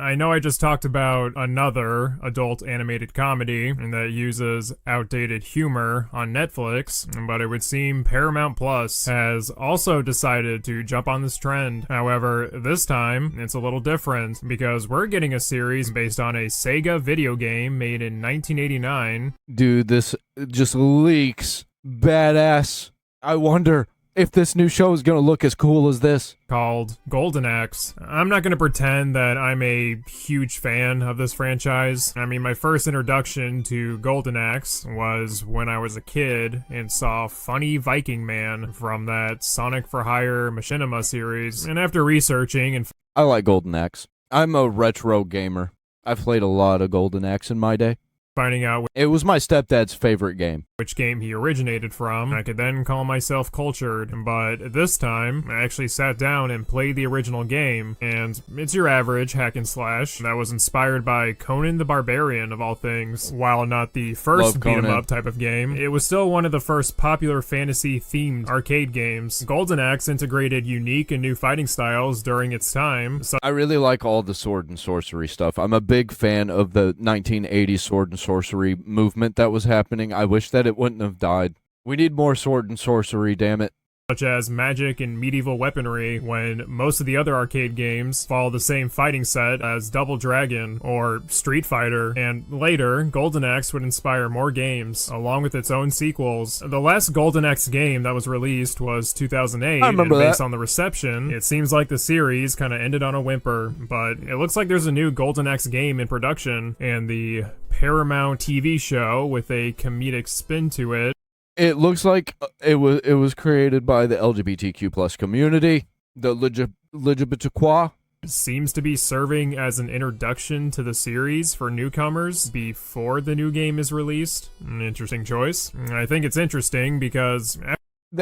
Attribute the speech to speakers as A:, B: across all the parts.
A: I know I just talked about another adult animated comedy that uses outdated humor on Netflix, but it would seem Paramount Plus has also decided to jump on this trend. However, this time, it's a little different because we're getting a series based on a Sega video game made in 1989.
B: Dude, this just leaks badass. I wonder if this new show is gonna look as cool as this.
A: Called Golden Axe. I'm not going to pretend that I'm a huge fan of this franchise. I mean, my first introduction to Golden Axe was when I was a kid and saw Funny Viking Man from that Sonic for Hire Machinima series. And after researching and
B: I like Golden Axe. I'm a retro gamer. I've played a lot of Golden Axe in my day.
A: finding out
B: It was my stepdad's favorite game.
A: which game he originated from, I could then call myself cultured, but this time, I actually sat down and played the original game, and it's your average hack and slash that was inspired by Conan the Barbarian, of all things. While not the first
B: Love
A: beat-em-up type of game, it was still one of the first popular fantasy-themed arcade games. Golden Axe integrated unique and new fighting styles during its time.
B: I really like all the sword and sorcery stuff. I'm a big fan of the 1980s sword and sorcery movement that was happening. I wish that it wouldn't have died. We need more sword and sorcery, damn it.
A: Such as magic and medieval weaponry, when most of the other arcade games follow the same fighting set as Double Dragon or Street Fighter, and later, Golden Axe would inspire more games, along with its own sequels. The last Golden Axe game that was released was 2008,
B: I remember
A: and based
B: that.
A: on the reception, it seems like the series kind of ended on a whimper, but it looks like there's a new Golden Axe game in production, and the Paramount TV show with a comedic spin to it.
B: It looks like it was created by the LGBTQ plus community, the LGBTQ.
A: Seems to be serving as an introduction to the series for newcomers before the new game is released. An interesting choice. I think it's interesting because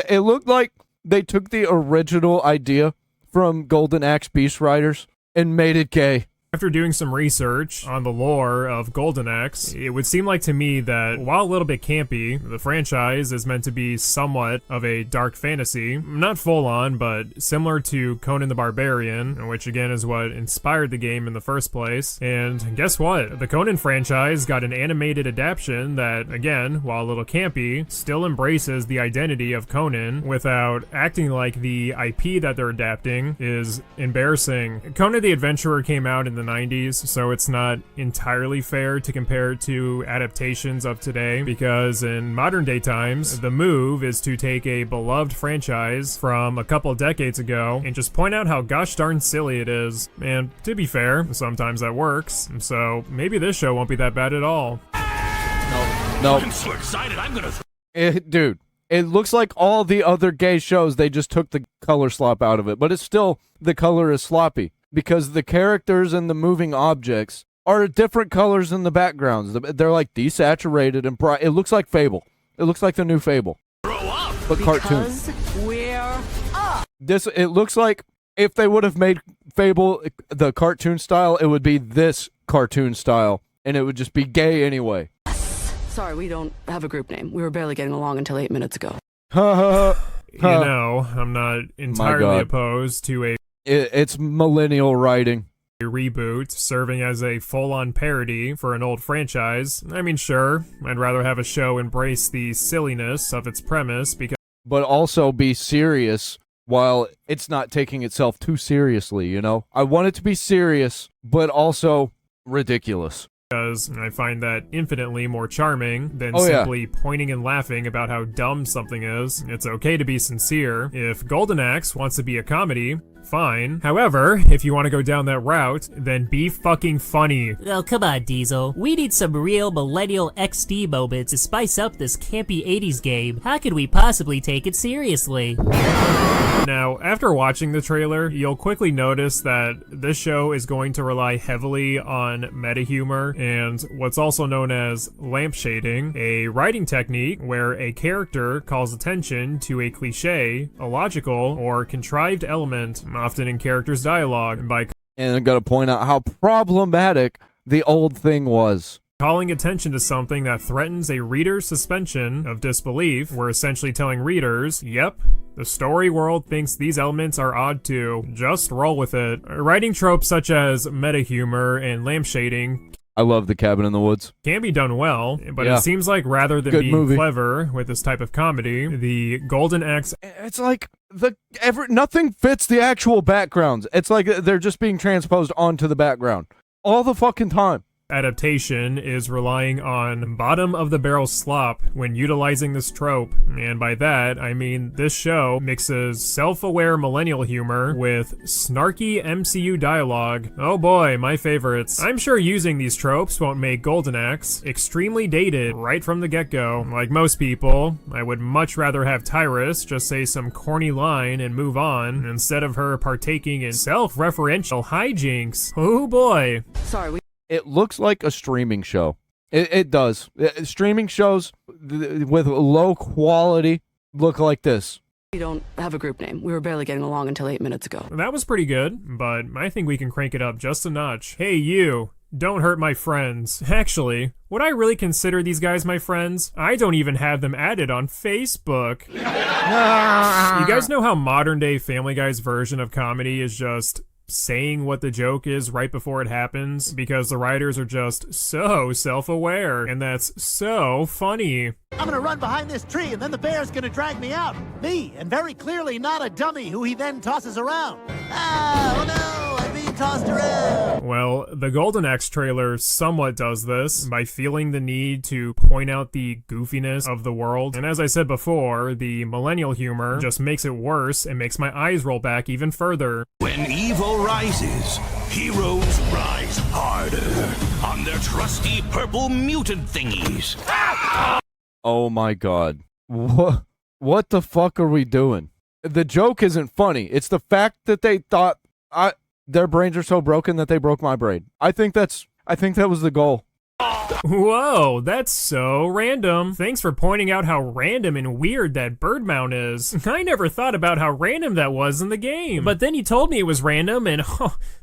B: It looked like they took the original idea from Golden Axe Beast Riders and made it gay.
A: after doing some research on the lore of Golden Axe, it would seem like to me that while a little bit campy, the franchise is meant to be somewhat of a dark fantasy. Not full on, but similar to Conan the Barbarian, which again is what inspired the game in the first place. And guess what? The Conan franchise got an animated adaptation that, again, while a little campy, still embraces the identity of Conan without acting like the IP that they're adapting is embarrassing. Conan the Adventurer came out in the 90s, so it's not entirely fair to compare it to adaptations of today, because in modern day times, the move is to take a beloved franchise from a couple decades ago and just point out how gosh darn silly it is. And to be fair, sometimes that works, so maybe this show won't be that bad at all.
B: No.
C: I'm so excited, I'm gonna
B: Dude, it looks like all the other gay shows, they just took the color slop out of it, but it's still, the color is sloppy because the characters and the moving objects are different colors than the backgrounds. They're like desaturated and bright. It looks like Fable. It looks like the new Fable,
C: grow up.
B: but cartoon.
D: Because we're
B: It looks like if they would have made Fable the cartoon style, it would be this cartoon style, and it would just be gay anyway.
D: sorry, we don't have a group name. We were barely getting along until 8 minutes ago.
A: You know, I'm not entirely
B: God.
A: opposed to a
B: It's millennial writing.
A: reboot serving as a full-on parody for an old franchise. I mean, sure, I'd rather have a show embrace the silliness of its premise because
B: But also be serious while it's not taking itself too seriously, you know? I want it to be serious, but also ridiculous.
A: I find that infinitely more charming than
B: Oh, yeah.
A: simply pointing and laughing about how dumb something is. It's okay to be sincere. If Golden Axe wants to be a comedy, fine. However, if you want to go down that route, then be fucking funny.
E: Oh, come on, Diesel. We need some real millennial XD moments to spice up this campy 80s game. How could we possibly take it seriously?
A: Now, after watching the trailer, you'll quickly notice that this show is going to rely heavily on meta humor and what's also known as lamp shading, a writing technique where a character calls attention to a cliche, illogical, or contrived element, often in characters' dialogue, by
B: And I gotta point out how problematic the old thing was.
A: calling attention to something that threatens a reader's suspension of disbelief. We're essentially telling readers, yep, the story world thinks these elements are odd too. Just roll with it. Writing tropes such as meta humor and lampshading
B: I love The Cabin in the Woods.
A: can be done well, but
B: Yeah.
A: it seems like rather than
B: Good
A: being
B: movie.
A: clever with this type of comedy, the Golden Axe
B: It's like nothing fits the actual backgrounds. It's like they're just being transposed onto the background all the fucking time.
A: adaptation is relying on bottom-of-the-barrel slop when utilizing this trope, and by that, I mean this show mixes self-aware millennial humor with snarky MCU dialogue. Oh boy, my favorites. I'm sure using these tropes won't make Golden Axe extremely dated right from the get-go. Like most people, I would much rather have Tyrus just say some corny line and move on, instead of her partaking in self-referential hijinks. Oh boy.
D: Sorry,
B: It looks like a streaming show. It does. Streaming shows with low quality look like this.
D: we don't have a group name. We were barely getting along until 8 minutes ago.
A: That was pretty good, but I think we can crank it up just a notch. Hey you, don't hurt my friends. Actually, would I really consider these guys my friends? I don't even have them added on Facebook. You guys know how modern day Family Guy's version of comedy is just saying what the joke is right before it happens because the writers are just so self-aware, and that's so funny.
F: I'm gonna run behind this tree and then the bear's gonna drag me out. Me, and very clearly not a dummy who he then tosses around. Ah, oh no, I'm being tossed around.
A: Well, the Golden Axe trailer somewhat does this by feeling the need to point out the goofiness of the world. And as I said before, the millennial humor just makes it worse and makes my eyes roll back even further.
C: When evil rises, heroes rise harder on their trusty purple mutant thingies.
B: Oh my god. What the fuck are we doing? The joke isn't funny. It's the fact that they thought their brains are so broken that they broke my brain. I think that was the goal.
A: Whoa, that's so random. Thanks for pointing out how random and weird that bird mount is. I never thought about how random that was in the game. But then you told me it was random and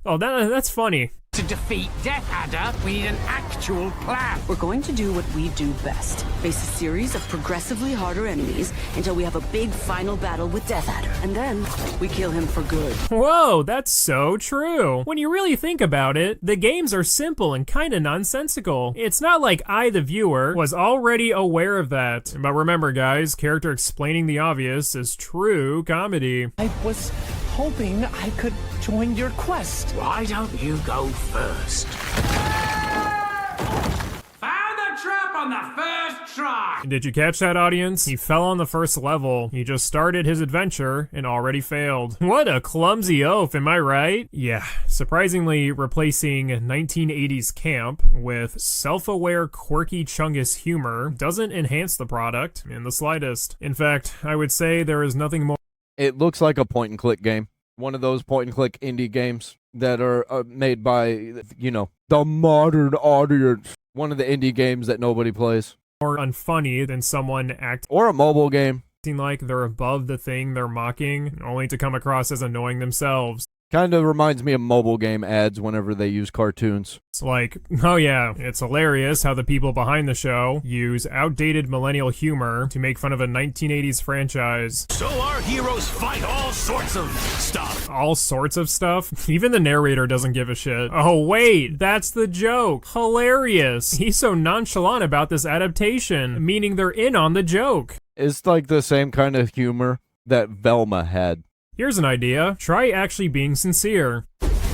A: that's funny.
G: To defeat Death Adder, we need an actual plan.
D: We're going to do what we do best. Face a series of progressively harder enemies until we have a big final battle with Death Adder. And then we kill him for good.
A: Whoa, that's so true. When you really think about it, the games are simple and kinda nonsensical. It's not like I, the viewer, was already aware of that. But remember guys, character explaining the obvious is true comedy.
G: I was hoping I could join your quest.
C: Why don't you go first?
G: Found the trap on the first try.
A: Did you catch that, audience? He fell on the first level. He just started his adventure and already failed. What a clumsy oaf, am I right? Yeah, surprisingly, replacing 1980s camp with self-aware, quirky Chungus humor doesn't enhance the product in the slightest. In fact, I would say there is nothing more.
B: It looks like a point-and-click game. One of those point-and-click indie games that are made by, the modern audience. One of the indie games that nobody plays.
A: More unfunny than someone acting
B: Or a mobile game.
A: like they're above the thing they're mocking, only to come across as annoying themselves.
B: Kind of reminds me of mobile game ads whenever they use cartoons.
A: It's like, oh yeah, it's hilarious how the people behind the show use outdated millennial humor to make fun of a 1980s franchise.
C: So our heroes fight all sorts of stuff.
A: All sorts of stuff? Even the narrator doesn't give a shit. Oh wait, that's the joke. Hilarious. He's so nonchalant about this adaptation, meaning they're in on the joke.
B: It's like the same kind of humor that Velma had.
A: Here's an idea. Try actually being sincere.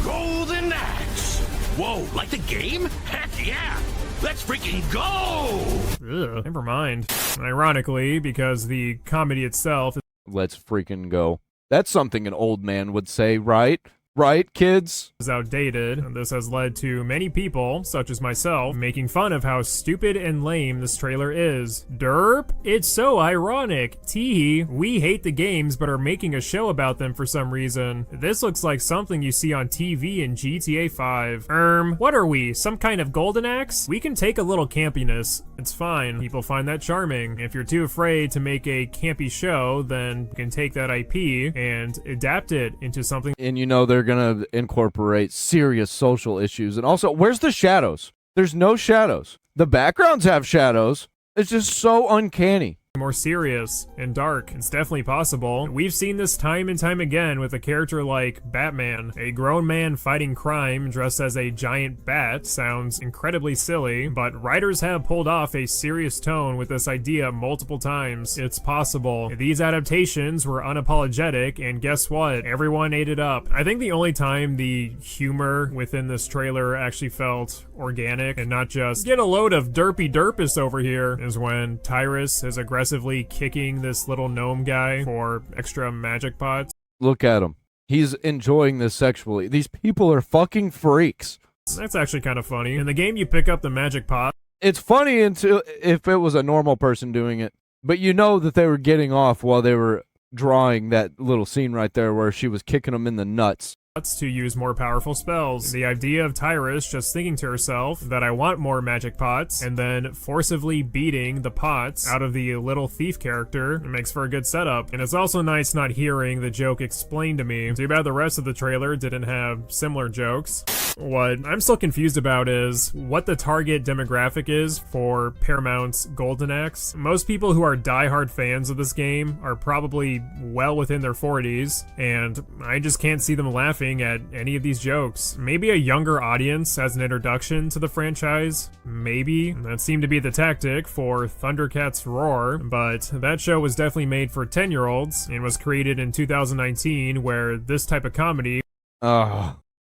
C: Golden Axe. Whoa, like the game? Heck yeah. Let's freaking go.
A: Ugh, never mind. Ironically, because the comedy itself
B: Let's freaking go. That's something an old man would say, right? Right, kids?
A: is outdated, and this has led to many people, such as myself, making fun of how stupid and lame this trailer is. Derp? It's so ironic. Tee, we hate the games but are making a show about them for some reason. This looks like something you see on TV in GTA 5. What are we, some kind of Golden Axe? We can take a little campiness. It's fine. People find that charming. If you're too afraid to make a campy show, then you can take that IP and adapt it into something.
B: And they're gonna incorporate serious social issues. And also, where's the shadows? There's no shadows. The backgrounds have shadows. It's just so uncanny.
A: More serious and dark. It's definitely possible. We've seen this time and time again with a character like Batman. A grown man fighting crime dressed as a giant bat sounds incredibly silly, but writers have pulled off a serious tone with this idea multiple times. It's possible. These adaptations were unapologetic, and guess what? Everyone ate it up. I think the only time the humor within this trailer actually felt organic and not just get a load of derpy derpus over here is when Tyrus is aggressively kicking this little gnome guy for extra magic pots.
B: Look at him. He's enjoying this sexually. These people are fucking freaks.
A: That's actually kind of funny. In the game, you pick up the magic pot.
B: It's funny until if it was a normal person doing it, but you know that they were getting off while they were drawing that little scene right there where she was kicking him in the nuts.
A: To use more powerful spells. The idea of Tyrus just thinking to herself that I want more magic pots and then forcibly beating the pots out of the little thief character makes for a good setup. And it's also nice not hearing the joke explained to me. Too bad the rest of the trailer didn't have similar jokes. What I'm still confused about is what the target demographic is for Paramount's Golden Axe. Most people who are diehard fans of this game are probably well within their 40s, and I just can't see them laughing at any of these jokes. Maybe a younger audience as an introduction to the franchise? Maybe. That seemed to be the tactic for Thundercats Roar, but that show was definitely made for 10-year-olds and was created in 2019, where this type of comedy...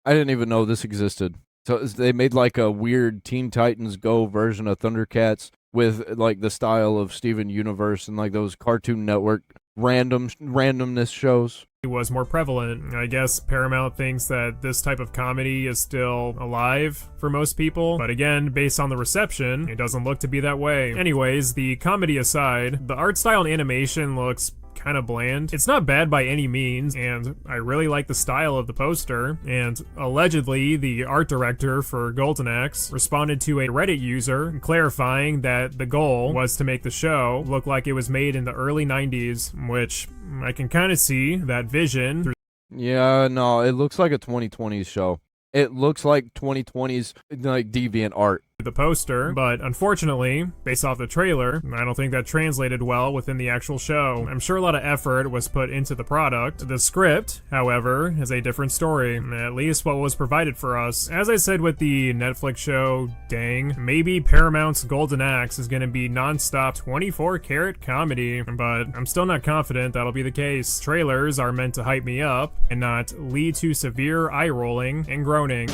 B: I didn't even know this existed. So they made like a weird Teen Titans Go version of Thundercats with like the style of Steven Universe and like those Cartoon Network randomness shows.
A: It was more prevalent. I guess Paramount thinks that this type of comedy is still alive for most people, but again, based on the reception, it doesn't look to be that way. Anyways, the comedy aside, the art style and animation looks kind of bland. It's not bad by any means, and I really like the style of the poster, and allegedly the art director for Golden Axe responded to a Reddit user clarifying that the goal was to make the show look like it was made in the early 90s, which I can kind of see that vision.
B: Yeah, no, it looks like a 2020s show. It looks like 2020s like deviant art.
A: The poster, but unfortunately, based off the trailer, I don't think that translated well within the actual show. I'm sure a lot of effort was put into the product. The script, however, is a different story, at least what was provided for us. As I said with the Netflix show, dang, maybe Paramount's Golden Axe is going to be non-stop 24-karat comedy, but I'm still not confident that'll be the case. Trailers are meant to hype me up and not lead to severe eye-rolling and groaning.